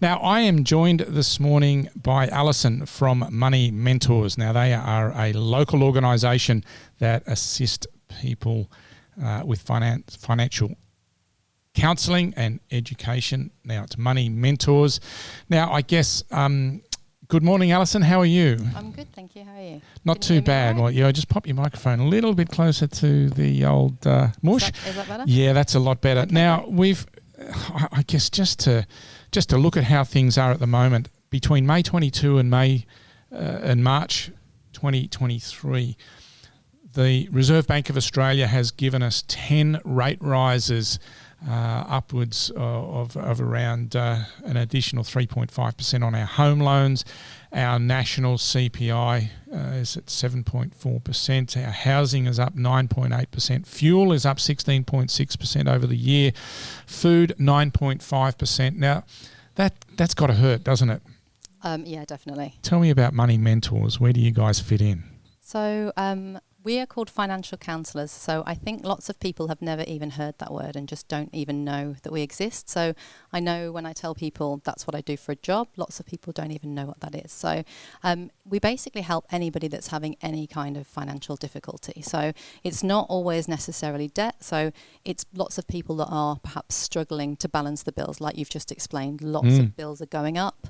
Now, I am joined this morning by Allison from Money Mentors. Now, they are a local organisation that assist people with financial counselling and education. Now, it's Money Mentors. Now, I guess, good morning, Allison. How are you? I'm good, thank you. How are you? Not too bad. Well, just pop your microphone a little bit closer to the old mush. Is that better? Yeah, that's a lot better. Okay, now, I guess just to look at how things are at the moment, between May 22 and March 2023, the Reserve Bank of Australia has given us 10 rate rises, upwards of around an additional 3.5% on our home loans. Our national CPI is at 7.4%. Our housing is up 9.8%. Fuel is up 16.6% over the year. Food, 9.5%. Now, that's got to hurt, doesn't it? Yeah, definitely. Tell me about Money Mentors. Where do you guys fit in? So we are called financial counsellors. So I think lots of people have never even heard that word and just don't even know that we exist. So I know when I tell people that's what I do for a job, lots of people don't even know what that is. So we basically help anybody that's having any kind of financial difficulty. So it's not always necessarily debt. So it's lots of people that are perhaps struggling to balance the bills, like you've just explained. Lots of bills are going up.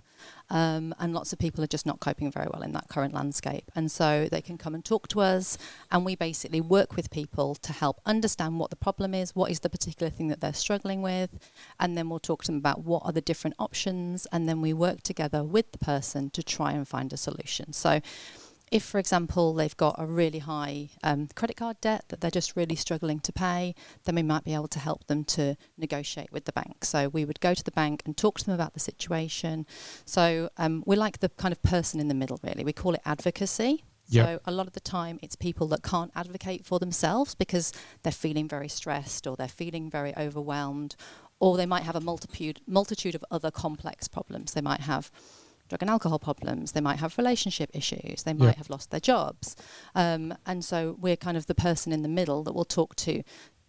And lots of people are just not coping very well in that current landscape. And so they can come and talk to us, and we basically work with people to help understand what the problem is, what is the particular thing that they're struggling with, and then we'll talk to them about what are the different options, and then we work together with the person to try and find a solution. So if, for example, they've got a really high credit card debt that they're just really struggling to pay, then we might be able to help them to negotiate with the bank. So we would go to the bank and talk to them about the situation. So we're like the kind of person in the middle, really. We call it advocacy. Yep. So a lot of the time it's people that can't advocate for themselves because they're feeling very stressed or they're feeling very overwhelmed, or they might have a multitude of other complex problems. They might have drug and alcohol problems, they might have relationship issues, they might have lost their jobs. And so we're kind of the person in the middle that will talk to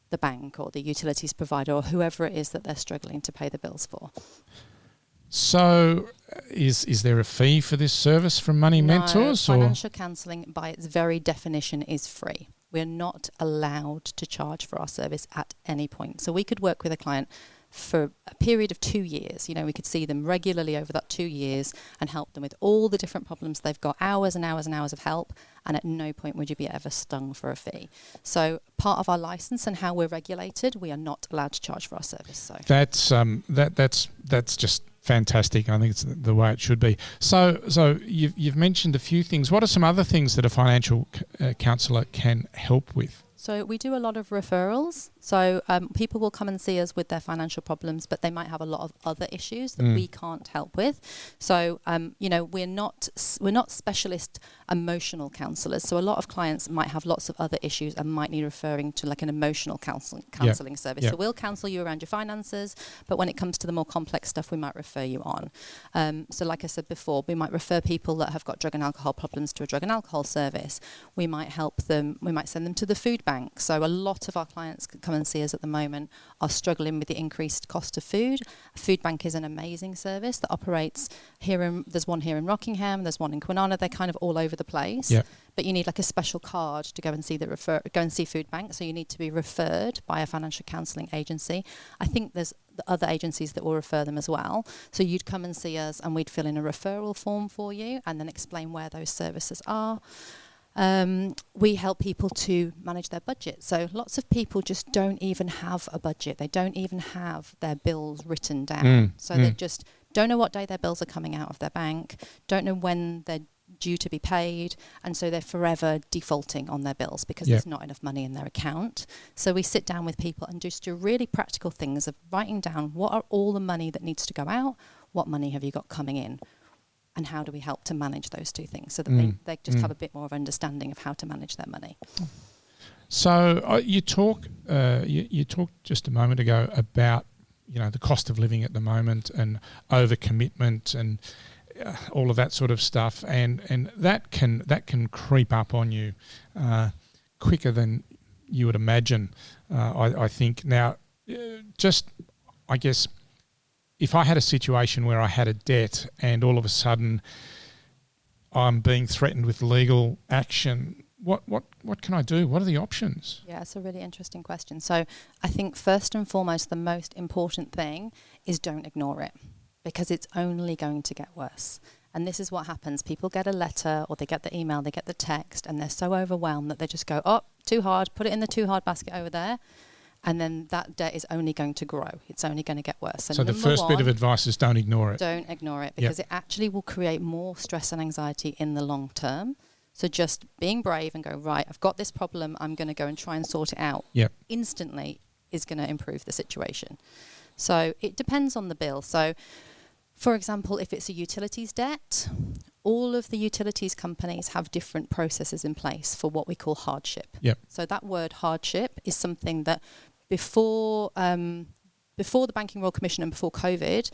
the bank or the utilities provider or whoever it is that they're struggling to pay the bills for. So is there a fee for this service from Money Mentors? No, financial counselling by its very definition is free. We're not allowed to charge for our service at any point. So we could work with a client for a period of 2 years. We could see them regularly over that 2 years and help them with all the different problems they've got, hours and hours and hours of help, and at no point would you be ever stung for a fee. So part of our licence and how we're regulated, we are not allowed to charge for our service. So that's just fantastic. I think it's the way it should be. So you've mentioned a few things. What are some other things that a financial counsellor can help with? So we do a lot of referrals. So people will come and see us with their financial problems, but they might have a lot of other issues that we can't help with. So we're not specialist emotional counsellors. So a lot of clients might have lots of other issues and might need referring to like an emotional counselling service. Yep. So we'll counsel you around your finances, but when it comes to the more complex stuff, we might refer you on. So like I said before, we might refer people that have got drug and alcohol problems to a drug and alcohol service. We might help them. We might send them to the food bank. So a lot of our clients come and see us at the moment are struggling with the increased cost of food. A food bank is an amazing service that operates there's one here in Rockingham, there's one in Kwinana. They're kind of all over the place. Yep. But you need like a special card to go and see food bank. So you need to be referred by a financial counselling agency. I think there's the other agencies that will refer them as well. So you'd come and see us and we'd fill in a referral form for you and then explain where those services are. We help people to manage their budget. So lots of people just don't even have a budget. They don't even have their bills written down. They just don't know what day their bills are coming out of their bank, don't know when they're due to be paid, and so they're forever defaulting on their bills because there's not enough money in their account. So we sit down with people and just do really practical things of writing down what are all the money that needs to go out, what money have you got coming in, and how do we help to manage those two things so that they just have a bit more of understanding of how to manage their money. So you talked just a moment ago about the cost of living at the moment and overcommitment and all of that sort of stuff, and that can creep up on you quicker than you would imagine. I think now, I guess if I had a situation where I had a debt and all of a sudden I'm being threatened with legal action, what can I do? What are the options? Yeah, it's a really interesting question. So I think first and foremost, the most important thing is don't ignore it, because it's only going to get worse. And this is what happens. People get a letter or they get the email, they get the text, and they're so overwhelmed that they just go, oh, too hard, put it in the too hard basket over there. And then that debt is only going to grow. It's only going to get worse. So the first bit of advice is don't ignore it. Don't ignore it, because it actually will create more stress and anxiety in the long term. So just being brave and go, right, I've got this problem, I'm going to go and try and sort it out instantly is going to improve the situation. So it depends on the bill. So, for example, if it's a utilities debt, all of the utilities companies have different processes in place for what we call hardship. Yep. So that word hardship is something that before the Banking Royal Commission and before COVID,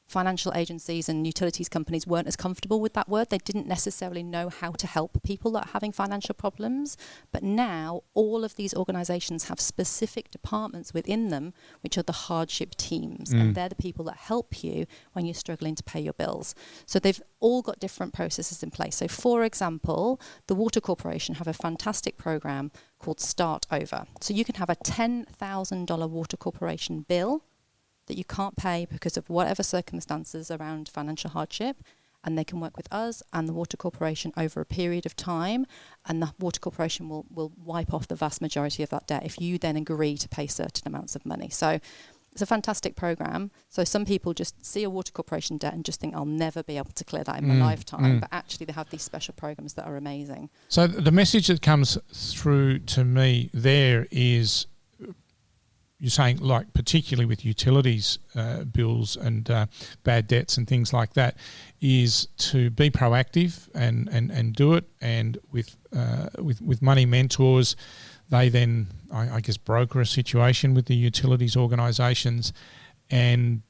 financial agencies and utilities companies weren't as comfortable with that word. They didn't necessarily know how to help people that are having financial problems. But now all of these organisations have specific departments within them, which are the hardship teams. And they're the people that help you when you're struggling to pay your bills. So they've all got different processes in place. So for example, the Water Corporation have a fantastic programme called Start Over. So you can have a $10,000 Water Corporation bill that you can't pay because of whatever circumstances around financial hardship, and they can work with us and the Water Corporation over a period of time, and the Water Corporation will wipe off the vast majority of that debt if you then agree to pay certain amounts of money. So it's a fantastic program. So some people just see a Water Corporation debt and just think, I'll never be able to clear that in my lifetime. But actually they have these special programs that are amazing. So the message that comes through to me there is, you're saying, like, particularly with utilities bills and bad debts and things like that, is to be proactive and do it. And with Money Mentors, they then, I guess, broker a situation with the utilities organisations, and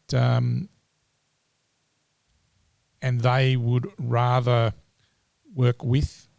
they would rather work with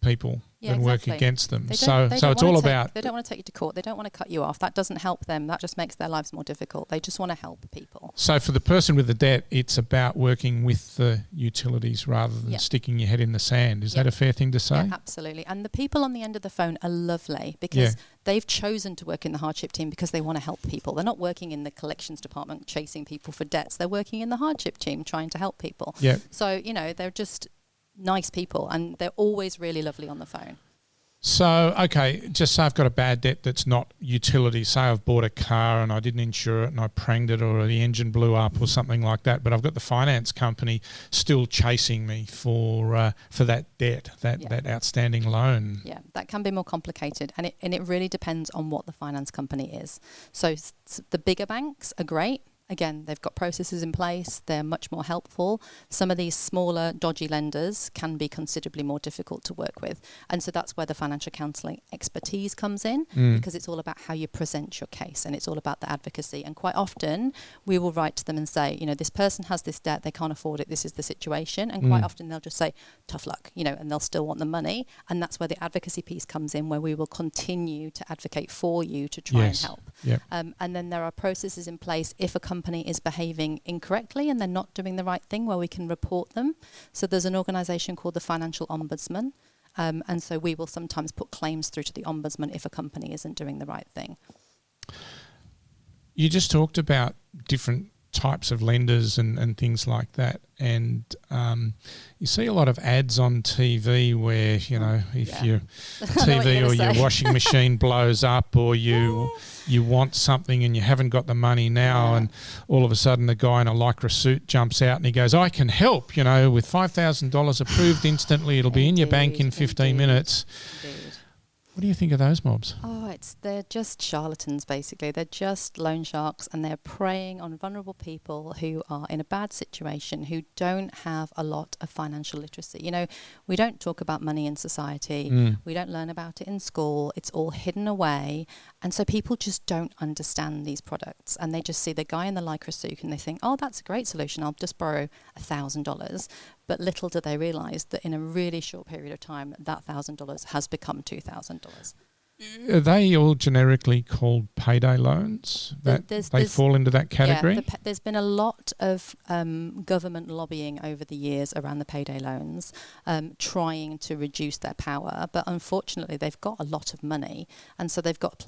people than work against them. So it's all about... They don't want to take you to court. They don't want to cut you off. That doesn't help them. That just makes their lives more difficult. They just want to help people. So for the person with the debt, it's about working with the utilities rather than sticking your head in the sand. Is that a fair thing to say? Yeah, absolutely. And the people on the end of the phone are lovely, because they've chosen to work in the hardship team because they want to help people. They're not working in the collections department chasing people for debts. They're working in the hardship team trying to help people. Yeah. So, they're just nice people, and they're always really lovely on the phone. So, okay, just say I've got a bad debt that's not utility. Say I've bought a car and I didn't insure it and I pranged it, or the engine blew up or something like that, but I've got the finance company still chasing me for that debt, that outstanding loan. Yeah, that can be more complicated, and it really depends on what the finance company is. So the bigger banks are great. Again, they've got processes in place. They're much more helpful. Some of these smaller, dodgy lenders can be considerably more difficult to work with. And so that's where the financial counselling expertise comes in, because it's all about how you present your case, and it's all about the advocacy. And quite often we will write to them and say, this person has this debt, they can't afford it, this is the situation. And quite often they'll just say, tough luck, and they'll still want the money. And that's where the advocacy piece comes in, where we will continue to advocate for you to try and help. Yep. And then there are processes in place if a company is behaving incorrectly and they're not doing the right thing, where we can report them. So there's an organisation called the Financial Ombudsman, and so we will sometimes put claims through to the Ombudsman if a company isn't doing the right thing. You just talked about different types of lenders and things like that, and you see a lot of ads on TV where, if your TV or your washing machine blows up, or you want something and you haven't got the money now, and all of a sudden the guy in a lycra suit jumps out and he goes, I can help, with $5,000 approved instantly, it'll be in your bank in 15 minutes. Indeed. What do you think of those mobs? They're just charlatans, basically. They're just loan sharks, and they're preying on vulnerable people who are in a bad situation, who don't have a lot of financial literacy. We don't talk about money in society. We don't learn about it in school. It's all hidden away. And so people just don't understand these products, and they just see the guy in the lycra suit and they think, oh, that's a great solution. I'll just borrow $1,000. But little do they realise that in a really short period of time, that $1,000 has become $2,000. Are they all generically called payday loans? They fall into that category? Yeah, there's been a lot of government lobbying over the years around the payday loans, trying to reduce their power. But unfortunately, they've got a lot of money. And so they've got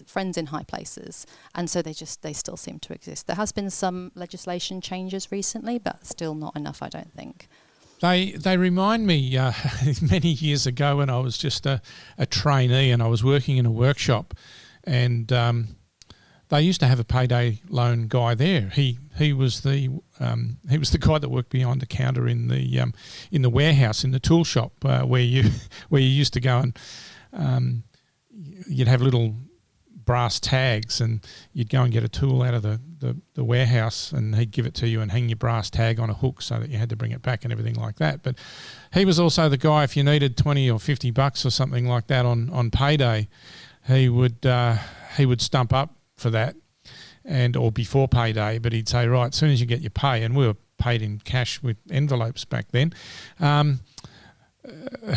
friends in high places. And so they still seem to exist. There has been some legislation changes recently, but still not enough, I don't think. They remind me many years ago when I was just a trainee and I was working in a workshop, and they used to have a payday loan guy there. He was the guy that worked behind the counter in the warehouse in the tool shop where you used to go and you'd have little brass tags and you'd go and get a tool out of the warehouse and he'd give it to you and hang your brass tag on a hook so that you had to bring it back and everything like that. But he was also the guy, if you needed $20 or $50 or something like that on payday, he would stump up for that or before payday, but he'd say, right, as soon as you get your pay, and we were paid in cash with envelopes back then,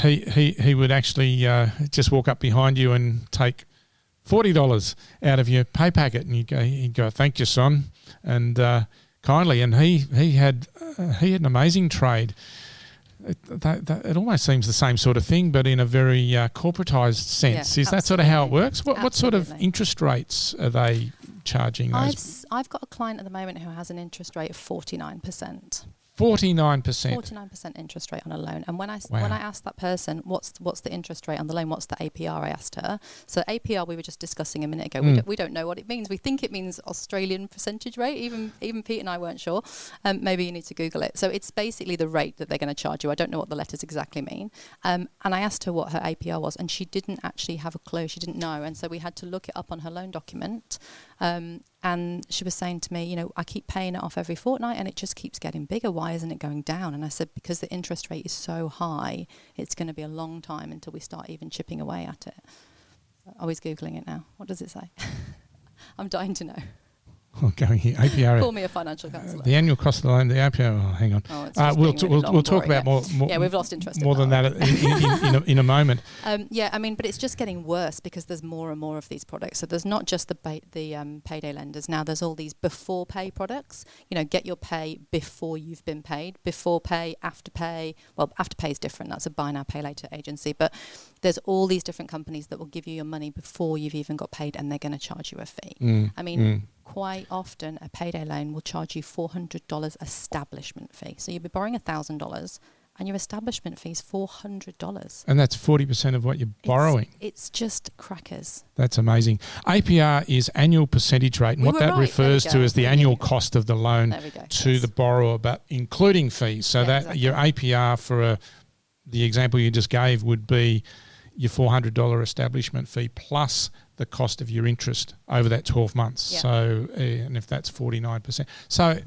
he would actually just walk up behind you and take $40 out of your pay packet, and he'd go, thank you, son, and kindly. And he had an amazing trade. It almost seems the same sort of thing, but in a very corporatised sense. Yeah, is that sort of how it works? What sort of interest rates are they charging? I've got a client at the moment who has an interest rate of 49%. 49%. 49% interest rate on a loan. And when I asked that person, what's the interest rate on the loan, what's the APR, I asked her. So APR we were just discussing a minute ago. We don't know what it means. We think it means Australian percentage rate. Even Pete and I weren't sure. Maybe you need to Google it. So it's basically the rate that they're going to charge you. I don't know what the letters exactly mean. And I asked her what her APR was, and she didn't actually have a clue. She didn't know. And so we had to look it up on her loan document. And she was saying to me, I keep paying it off every fortnight and it just keeps getting bigger. Why isn't it going down? And I said, because the interest rate is so high, it's going to be a long time until we start even chipping away at it. Always Googling it now. What does it say? I'm dying to know. Oh, going here. APR. Call me a financial counsellor. The annual cost of the loan, the APR. Oh, hang on. We'll talk about more. Yeah, we've lost interest. More than that in a moment. But it's just getting worse because there's more and more of these products. So there's not just the payday lenders. Now there's all these before pay products. Get your pay before you've been paid. Before pay, after pay. Well, after pay is different. That's a buy now, pay later agency. But there's all these different companies that will give you your money before you've even got paid, and they're going to charge you a fee. Quite often a payday loan will charge you $400 establishment fee. So you'll be borrowing $1,000 and your establishment fee is $400. And that's 40% of what you're borrowing. It's just crackers. That's amazing. APR is annual percentage rate, and what that refers to is the annual cost of the loan to the borrower, but including fees. So your APR for the example you just gave would be your $400 establishment fee plus the cost of your interest over that 12 months. Yeah. So, and if that's 49%. So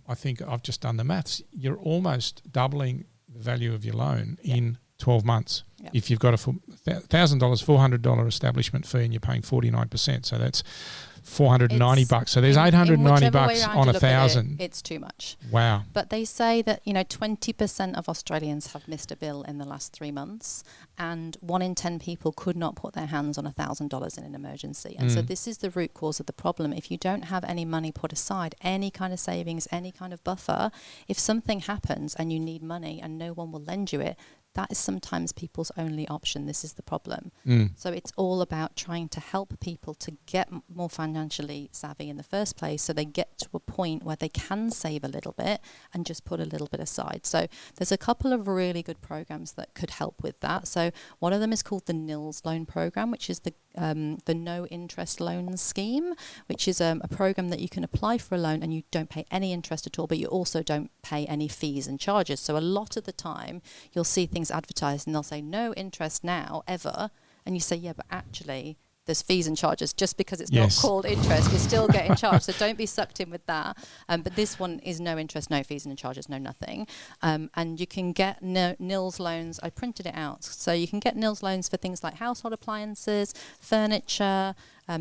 I think I've just done the maths. You're almost doubling the value of your loan in 12 months. Yep. If you've got a $1,000, $400 establishment fee and you're paying 49%. So that's $490. So there's $890 on 1,000. It's too much. Wow. But they say that 20% of Australians have missed a bill in the last 3 months, and 1 in 10 people could not put their hands on $1,000 in an emergency. And so this is the root cause of the problem. If you don't have any money put aside, any kind of savings, any kind of buffer, if something happens and you need money and no one will lend you it, that is sometimes people's only option. This is the problem. So it's all about trying to help people to get more financially savvy in the first place, so they get to a point where they can save a little bit and just put a little bit aside. So there's a couple of really good programs that could help with that. So one of them is called the NILS loan program, which is the no interest loan scheme, which is a program that you can apply for a loan and you don't pay any interest at all, but you also don't pay any fees and charges. So a lot of the time you'll see things advertised and they'll say no interest now ever, and you say but actually there's fees and charges. Just because it's not called interest, you're still getting charged. So don't be sucked in with that. But this one is no interest, no fees and charges, no nothing. And you can get NILS loans. I printed it out. So you can get NILS loans for things like household appliances, furniture,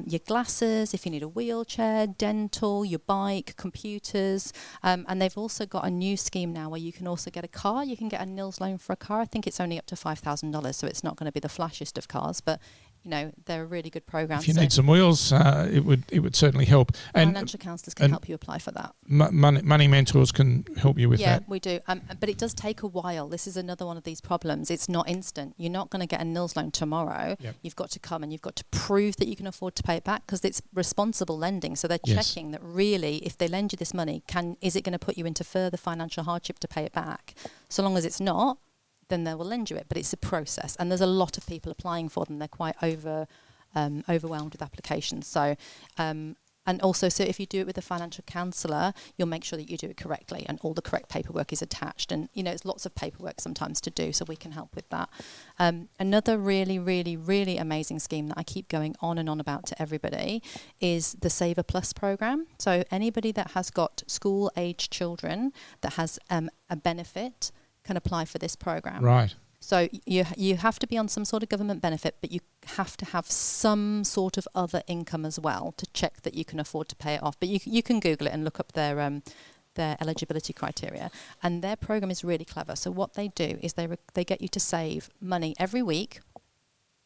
your glasses, if you need a wheelchair, dental, your bike, computers. And they've also got a new scheme now where you can also get a car. You can get a NILS loan for a car. I think it's only up to $5,000, so it's not going to be the flashiest of cars, but they're a really good program. If you need some wheels, it would certainly help. And financial counsellors can help you apply for that. Money Mentors can help you with that. Yeah, we do. But it does take a while. This is another one of these problems. It's not instant. You're not going to get a nils loan tomorrow. Yep. You've got to come and you've got to prove that you can afford to pay it back, because it's responsible lending. So they're checking that really, if they lend you this money, is it going to put you into further financial hardship to pay it back? So long as it's not, then they will lend you it. But it's a process, and there's a lot of people applying for them. They're quite overwhelmed with applications. So, and also, so if you do it with a financial counsellor, you'll make sure that you do it correctly and all the correct paperwork is attached. And, it's lots of paperwork sometimes to do, so we can help with that. Another really, really, really amazing scheme that I keep going on and on about to everybody is the Saver Plus program. So anybody that has got school-aged children that has a benefit can apply for this program. Right. So you have to be on some sort of government benefit, but you have to have some sort of other income as well to check that you can afford to pay it off. But you can Google it and look up their eligibility criteria. And their program is really clever. So what they do is they get you to save money every week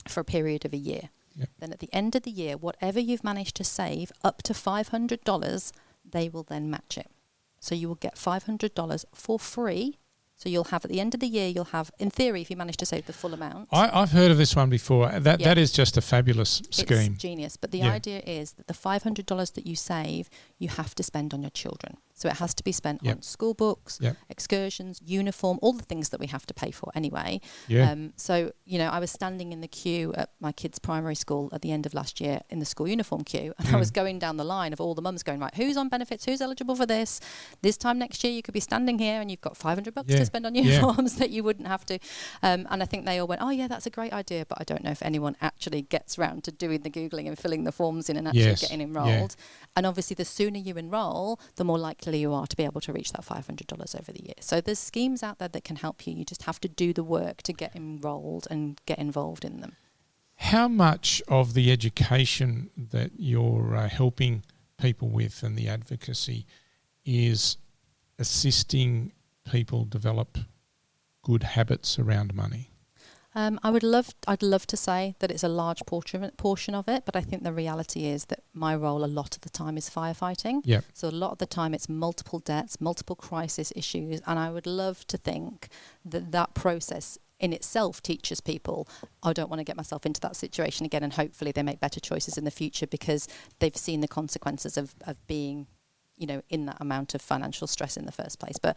for a period of a year. Yep. Then at the end of the year, whatever you've managed to save, up to $500, they will then match it. So you will get $500 for free. So you'll have, at the end of the year, in theory, if you manage to save the full amount. I've heard of this one before. That is just a fabulous scheme. It's genius. But the idea is that the $500 that you save, you have to spend on your children. So it has to be spent on school books, excursions, uniform, all the things that we have to pay for anyway. Yeah. So, I was standing in the queue at my kids' primary school at the end of last year in the school uniform queue. And I was going down the line of all the mums going, right, who's on benefits? Who's eligible for this? This time next year, you could be standing here and you've got $500 to spend on uniforms that you wouldn't have to. And I think they all went, oh, yeah, that's a great idea. But I don't know if anyone actually gets around to doing the Googling and filling the forms in and actually getting enrolled. Yeah. And obviously, the sooner you enroll, the more likely you are to be able to reach that $500 over the year. So there's schemes out there that can help you. You just have to do the work to get enrolled and get involved in them. How much of the education that you're helping people with and the advocacy is assisting people develop good habits around money? I'd love to say that it's a large portion of it, but I think the reality is that my role a lot of the time is firefighting. Yep. So a lot of the time it's multiple debts, multiple crisis issues, and I would love to think that process in itself teaches people, I don't want to get myself into that situation again, and hopefully they make better choices in the future because they've seen the consequences of being in that amount of financial stress in the first place. But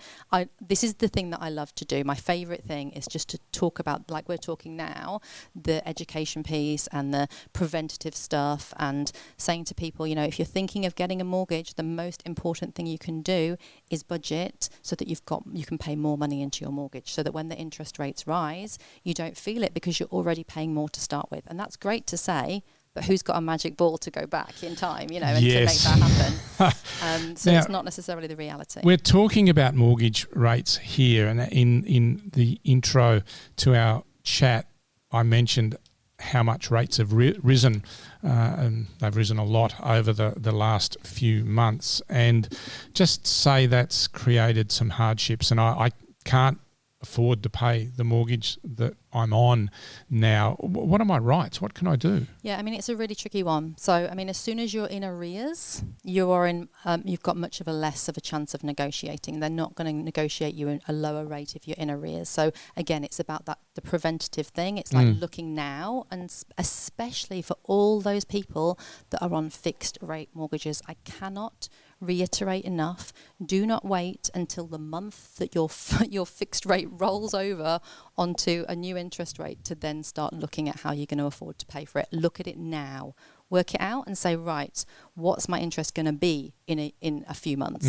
this is the thing that I love to do. My favourite thing is just to talk about, like we're talking now, the education piece and the preventative stuff, and saying to people, if you're thinking of getting a mortgage, the most important thing you can do is budget so that you can pay more money into your mortgage, so that when the interest rates rise, you don't feel it because you're already paying more to start with. And that's great to say, but who's got a magic ball to go back in time, and to make that happen? So now, it's not necessarily the reality. We're talking about mortgage rates here, and in the intro to our chat, I mentioned how much rates have risen, and they've risen a lot over the last few months. And just say that's created some hardships, and I can't afford to pay the mortgage that I'm on now. What are my rights? What can I do? Yeah, it's a really tricky one. So, as soon as you're in arrears, you've got much of a less of a chance of negotiating. They're not going to negotiate you a lower rate if you're in arrears. So again, it's about the preventative thing. It's like looking now, and especially for all those people that are on fixed rate mortgages. I cannot reiterate enough, do not wait until the month that your fixed rate rolls over onto a new interest rate to then start looking at how you're going to afford to pay for it. Look at it now. Work it out and say, right, what's my interest going to be in a few months?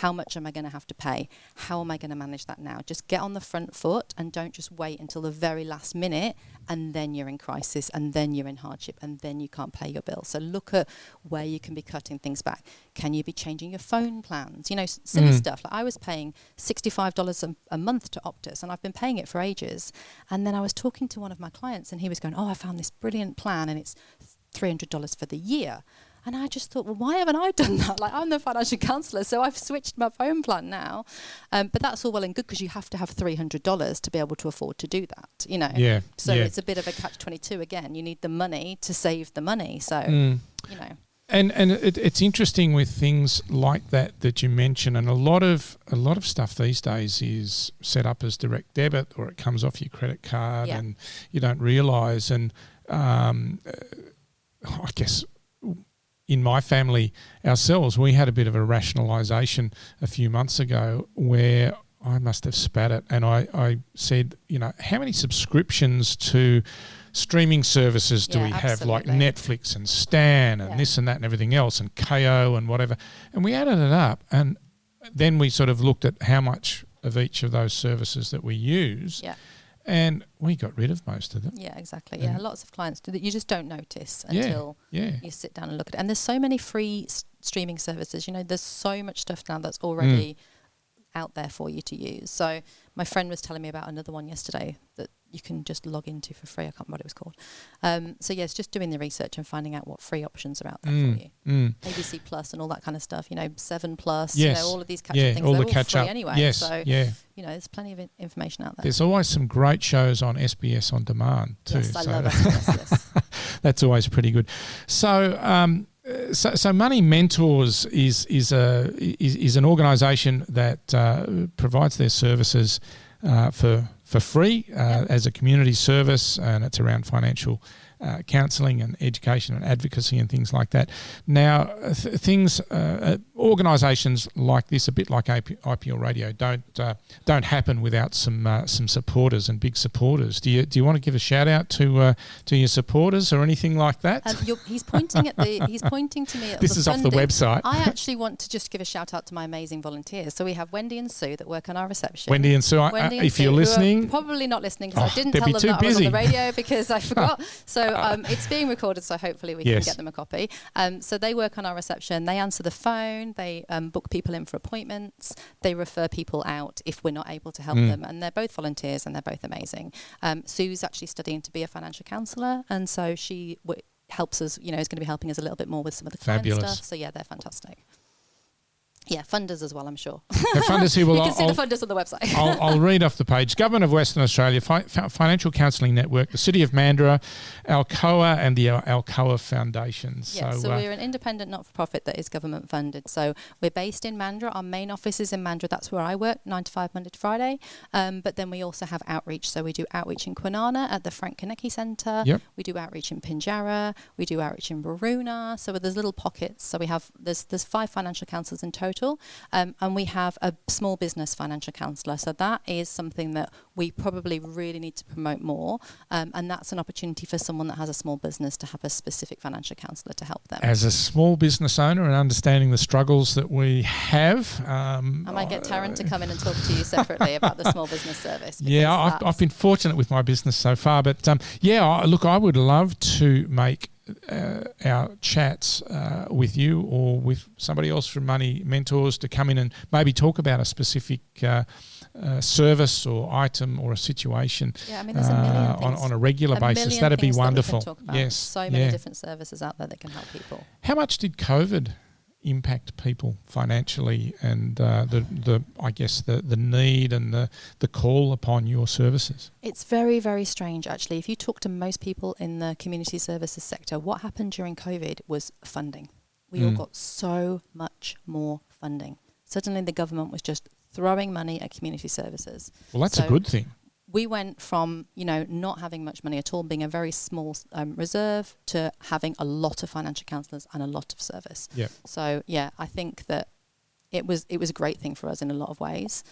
How much am I going to have to pay? How am I going to manage that now? Just get on the front foot and don't just wait until the very last minute and then you're in crisis and then you're in hardship and then you can't pay your bill. So look at where you can be cutting things back. Can you be changing your phone plans? Silly stuff. Like I was paying $65 a month to Optus, and I've been paying it for ages. And then I was talking to one of my clients and he was going, I found this brilliant plan and it's $300 for the year. And I just thought, well, why haven't I done that? Like, I'm the financial counsellor, so I've switched my phone plan now. But that's all well and good because you have to have $300 to be able to afford to do that, you know. Yeah. So it's a bit of a catch-22 again. You need the money to save the money. So, you know. And it's interesting with things like that you mention, and a lot of stuff these days is set up as direct debit, or it comes off your credit card, and you don't realise. And I guess in my family ourselves, we had a bit of a rationalisation a few months ago where I must have spat it, and I said, you know, how many subscriptions to streaming services do we have, like Netflix and Stan and this and that and everything else, and KO and whatever, and we added it up, and then we sort of looked at how much of each of those services that we use, and we got rid of most of them. Yeah, exactly. Yeah, lots of clients do that. You just don't notice until you sit down and look at it. And there's so many free streaming services. You know, there's so much stuff now that's already out there for you to use. So my friend was telling me about another one yesterday that you can just log into for free. I can't remember what it was called. So yeah, it's just doing the research and finding out what free options are out there for you. ABC Plus and all that kind of stuff. You know, 7 Plus. You know, all of these catch-up things. All they're the all catch-up free anyway. Yes. So you know, there's plenty of information out there. There's always some great shows on SBS On Demand too. Yes, I love SBS. Yes. That's always pretty good. So. So Money Mentors is an organisation that provides their services for free as a community service, and it's around financial counselling and education and advocacy and things like that. Now, organisations like this, a bit like IPL Radio, don't happen without some supporters and big supporters. Do you want to give a shout out to your supporters or anything like that? He's pointing to me at this the is funding. off the website. I actually want to just give a shout out to my amazing volunteers. So we have Wendy and Sue that work on our reception. Wendy and Sue, if you're listening, probably not listening because I didn't tell them that I was on the radio because I forgot. So it's being recorded, so hopefully we can get them a copy. So they work on our reception. They answer the phone. They book people in for appointments. They refer people out if we're not able to help them. And they're both volunteers and they're both amazing. Sue's actually studying to be a financial counsellor, and so she helps us, you know, is going to be helping us a little bit more with some of the client stuff. So yeah, they're fantastic. Yeah, funders as well, I'm sure. The funders here will. You can see the funders on the website. I'll read off the page. Government of Western Australia, Financial Counselling Network, the City of Mandurah, Alcoa and the Alcoa Foundation. Yeah, so we're an independent not-for-profit that is government funded. So we're based in Mandurah. Our main office is in Mandurah. That's where I work, 9 to 5, Monday to Friday. But then we also have outreach. So we do outreach in Kwinana at the Frank Konecki Centre. Yep. We do outreach in Pinjarra. We do outreach in Baroona. So there's little pockets. So we have there's 5 financial counsellors in total. And we have a small business financial counsellor. So that is something that we probably really need to promote more. And that's an opportunity for someone that has a small business to have a specific financial counsellor to help them. As a small business owner and understanding the struggles that we have. I might get Taryn to come in and talk to you separately about the small business service. Yeah, I've been fortunate with my business so far. But look, I would love to make our chats with you or with somebody else from Money Mentors to come in and maybe talk about a specific service or item or a situation there's a million things. on a regular basis. That'd be wonderful. Yes, so many different services out there that can help people. How much did COVID impact people financially and the need and the call upon your services? It's very, very strange actually. If you talk to most people in the community services sector, what happened during COVID was funding. We all got so much more funding. Suddenly the government was just throwing money at community services. Well, that's a good thing. We went from, not having much money at all, being a very small reserve, to having a lot of financial counsellors and a lot of service. Yeah. So, yeah, I think that it was a great thing for us in a lot of ways,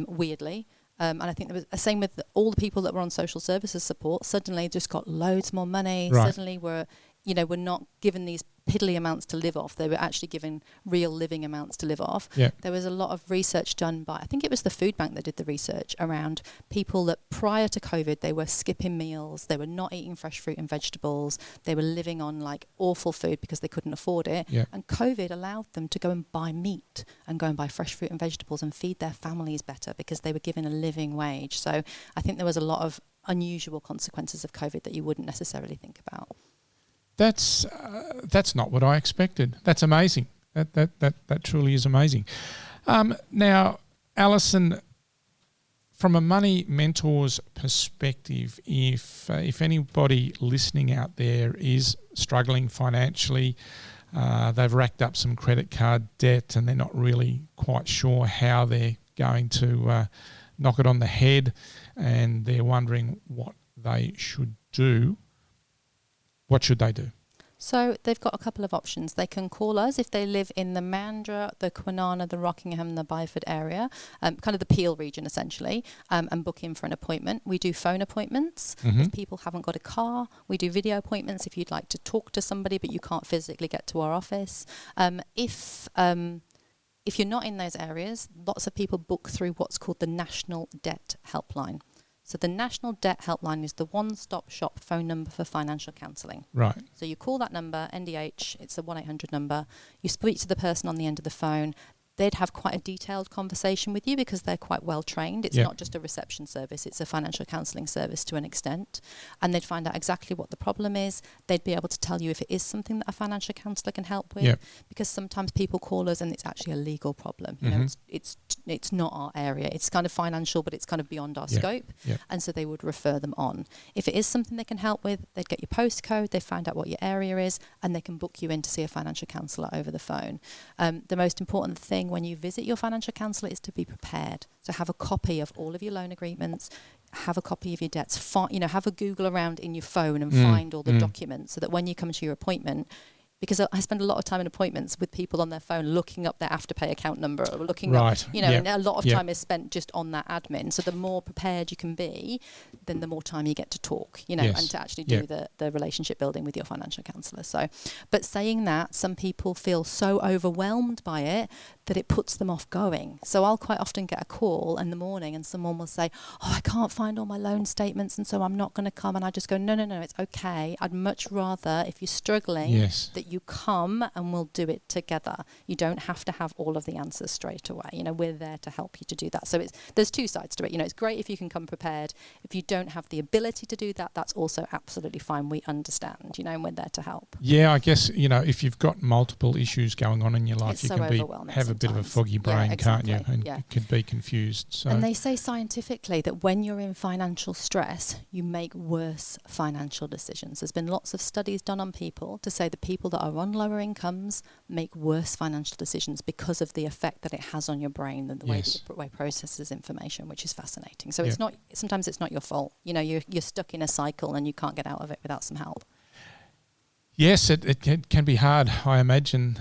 weirdly. And I think there was the same with all the people that were on social services support. Suddenly just got loads more money. Right. Suddenly we're not given these piddly amounts to live off. They were actually given real living amounts to live off. Yeah. There was a lot of research done by, I think it was the Food Bank that did the research around people that prior to COVID, they were skipping meals, they were not eating fresh fruit and vegetables, they were living on like awful food because they couldn't afford it. Yeah. And COVID allowed them to go and buy meat and go and buy fresh fruit and vegetables and feed their families better because they were given a living wage. So I think there was a lot of unusual consequences of COVID that you wouldn't necessarily think about. That's not what I expected. That's amazing. That truly is amazing. Now, Alison, from a Money Mentors perspective, if anybody listening out there is struggling financially, they've racked up some credit card debt and they're not really quite sure how they're going to knock it on the head, and they're wondering what they should do, what should they do? So they've got a couple of options. They can call us if they live in the Mandurah, the Kwinana, the Rockingham, the Byford area, kind of the Peel region essentially, and book in for an appointment. We do phone appointments. If people haven't got a car, we do video appointments if you'd like to talk to somebody but you can't physically get to our office. If you're not in those areas, lots of people book through what's called the National Debt Helpline. So the National Debt Helpline is the one-stop shop phone number for financial counselling. Right. So you call that number, NDH, it's a 1-800 number. You speak to the person on the end of the phone. They'd have quite a detailed conversation with you because they're quite well trained. It's not just a reception service, it's a financial counselling service to an extent. And they'd find out exactly what the problem is. They'd be able to tell you if it is something that a financial counsellor can help with. Because sometimes people call us and it's actually a legal problem. You know, it's not our area. It's kind of financial, but it's kind of beyond our scope. And so they would refer them on. If it is something they can help with, they'd get your postcode, they find out what your area is, and they can book you in to see a financial counsellor over the phone. The most important thing when you visit your financial counsellor is to be prepared. So have a copy of all of your loan agreements, have a copy of your debts, have a Google around in your phone and find all the documents so that when you come to your appointment, because I spend a lot of time in appointments with people on their phone looking up their Afterpay account number or looking up, and a lot of time is spent just on that admin. So the more prepared you can be, then the more time you get to talk, and to actually do the relationship building with your financial counsellor. So, but saying that, some people feel so overwhelmed by it that it puts them off going. So I'll quite often get a call in the morning and someone will say, I can't find all my loan statements and so I'm not going to come. And I just go, no, it's okay. I'd much rather, if you're struggling, that you come and we'll do it together. You don't have to have all of the answers straight away. We're there to help you to do that. So there's two sides to it. It's great if you can come prepared. If you don't have the ability to do that, that's also absolutely fine. We understand, and we're there to help. Yeah, I guess, if you've got multiple issues going on in your life, you can have a bit of a foggy brain, can't you? And you could be confused. So. And they say scientifically that when you're in financial stress, you make worse financial decisions. There's been lots of studies done on people to say the people that are on lower incomes make worse financial decisions because of the effect that it has on your brain and the way it processes information, which is fascinating. So sometimes it's not your fault. You're stuck in a cycle and you can't get out of it without some help. Yes, it can be hard. I imagine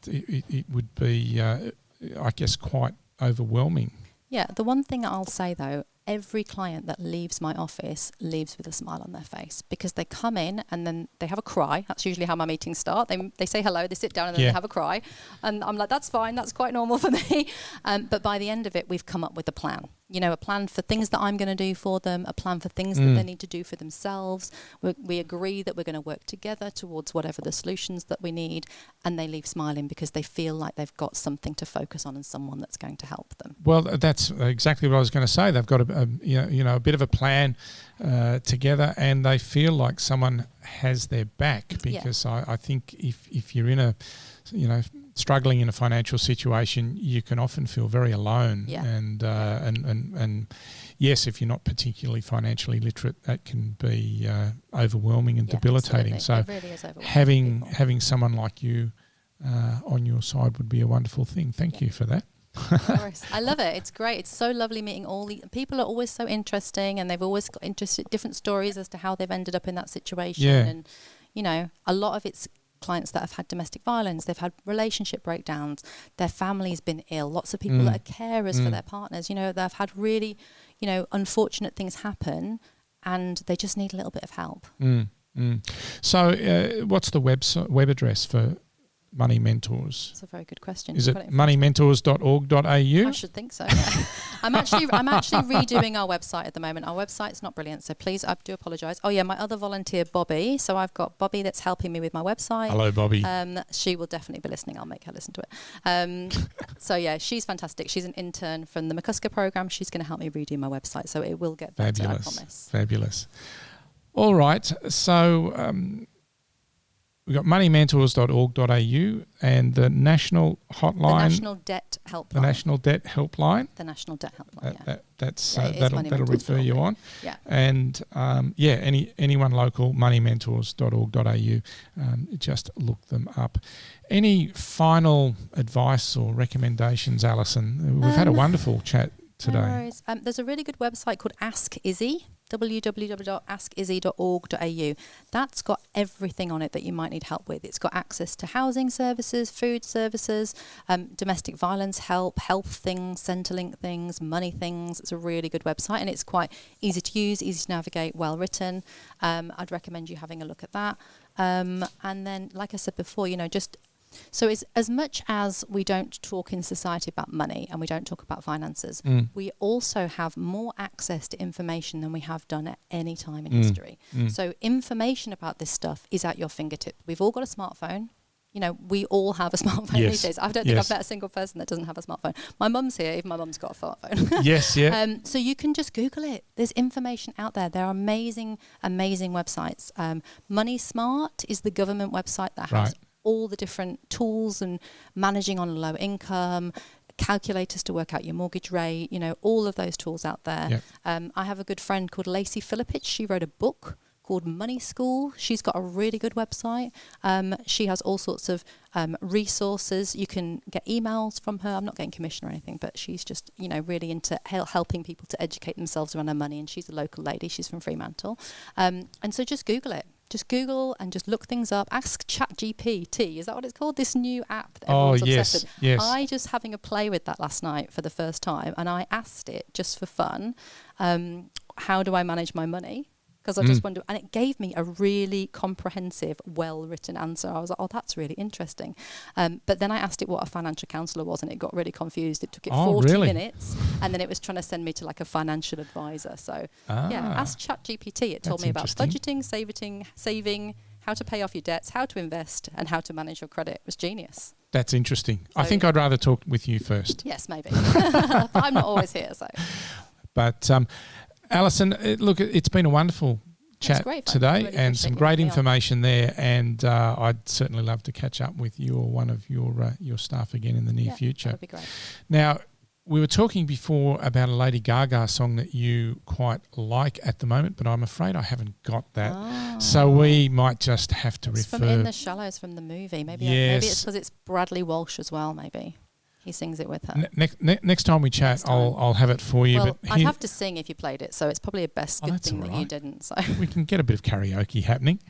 it would be, I guess, quite overwhelming. Yeah, the one thing I'll say though, every client that leaves my office leaves with a smile on their face because they come in and then they have a cry. That's usually how my meetings start. They say hello, they sit down and then they have a cry. And I'm like, that's fine, that's quite normal for me. But by the end of it, we've come up with a plan. A plan for things that I'm going to do for them, a plan for things that they need to do for themselves. We agree that we're going to work together towards whatever the solutions that we need, and they leave smiling because they feel like they've got something to focus on and someone that's going to help them. Well, that's exactly what I was going to say. They've got a bit of a plan together, and they feel like someone has their back because I think if you're in a struggling in a financial situation, you can often feel very alone. And yes, if you're not particularly financially literate, that can be overwhelming and debilitating. Absolutely. So it really is overwhelming having someone like you on your side would be a wonderful thing. Thank you for that. I love it. It's great. It's so lovely meeting all the people. Are always so interesting, and they've always got different stories as to how they've ended up in that situation. And a lot of it's clients that have had domestic violence, they've had relationship breakdowns, their family's been ill, lots of people that are carers for their partners, they've had really, unfortunate things happen and they just need a little bit of help. So what's the web address for Money Mentors? That's a very good question. Is it moneymentors.org.au? I should think so. Yeah. I'm actually redoing our website at the moment. Our website's not brilliant, so please, I do apologise. Oh yeah, my other volunteer, Bobby. So I've got Bobby that's helping me with my website. Hello, Bobby. She will definitely be listening. I'll make her listen to it. So yeah, she's fantastic. She's an intern from the McCusker program. She's going to help me redo my website, so it will get better. I promise. Fabulous. All right. So we've got moneymentors.org.au and the national hotline. The National Debt Helpline. The National Debt Helpline. The National Debt Helpline, That'll refer you on. Yeah. And anyone local, moneymentors.org.au. Just look them up. Any final advice or recommendations, Alison? We've had a wonderful chat today. No worries. There's a really good website called Ask Izzy, www.askizzy.org.au. That's got everything on it that you might need help with. It's got access to housing services, food services, domestic violence help, health things, Centrelink things, money things. It's a really good website, and it's quite easy to use, easy to navigate, well written. I'd recommend you having a look at that. And then, like I said before, so it's as much as we don't talk in society about money and we don't talk about finances, we also have more access to information than we have done at any time in history. So information about this stuff is at your fingertip. We've all got a smartphone. We all have a smartphone these days. I don't think I've met a single person that doesn't have a smartphone. My mum's here, even my mum's got a smartphone. Yes, yeah. So you can just Google it. There's information out there. There are amazing, amazing websites. Money Smart is the government website that has all the different tools and managing on low income, calculators to work out your mortgage rate, all of those tools out there. Yep. I have a good friend called Lacey Philippich. She wrote a book called Money School. She's got a really good website. She has all sorts of resources. You can get emails from her. I'm not getting commission or anything, but she's just, really into helping people to educate themselves around their money. And she's a local lady. She's from Fremantle. And so just Google it. Just Google and just look things up. Ask ChatGPT. Is that what it's called? This new app that everyone's obsessed with. Yes. I just having a play with that last night for the first time, and I asked it just for fun, how do I manage my money? Because I just wondered, and it gave me a really comprehensive, well-written answer. I was like, oh, that's really interesting. But then I asked it what a financial counsellor was, and it got really confused. It took it 40 minutes, and then it was trying to send me to like a financial advisor. So, ask ChatGPT. It told me about budgeting, saving, how to pay off your debts, how to invest, and how to manage your credit. It was genius. That's interesting. So I think I'd rather talk with you first. Yes, maybe. But I'm not always here, so. But Alison, it's been a wonderful chat today, really, and some great information there. And I'd certainly love to catch up with you or one of your staff again in the near future. That would be great. Now, we were talking before about a Lady Gaga song that you quite like at the moment, but I'm afraid I haven't got that. So we might just have to refer. From In the Shallows from the movie. Maybe it's because it's Bradley Walsh as well, maybe. He sings it with her. Next time we chat, I'll have it for you. Well, I'd have to sing if you played it, so it's probably a best good thing that you didn't. So we can get a bit of karaoke happening.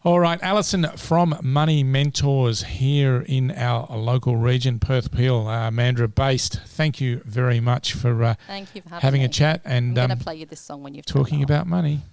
All right, Alison from Money Mentors here in our local region, Perth Peel, Mandurah based. Thank you very much for thank you for having a chat and I'm going to play you this song when you've talking about money.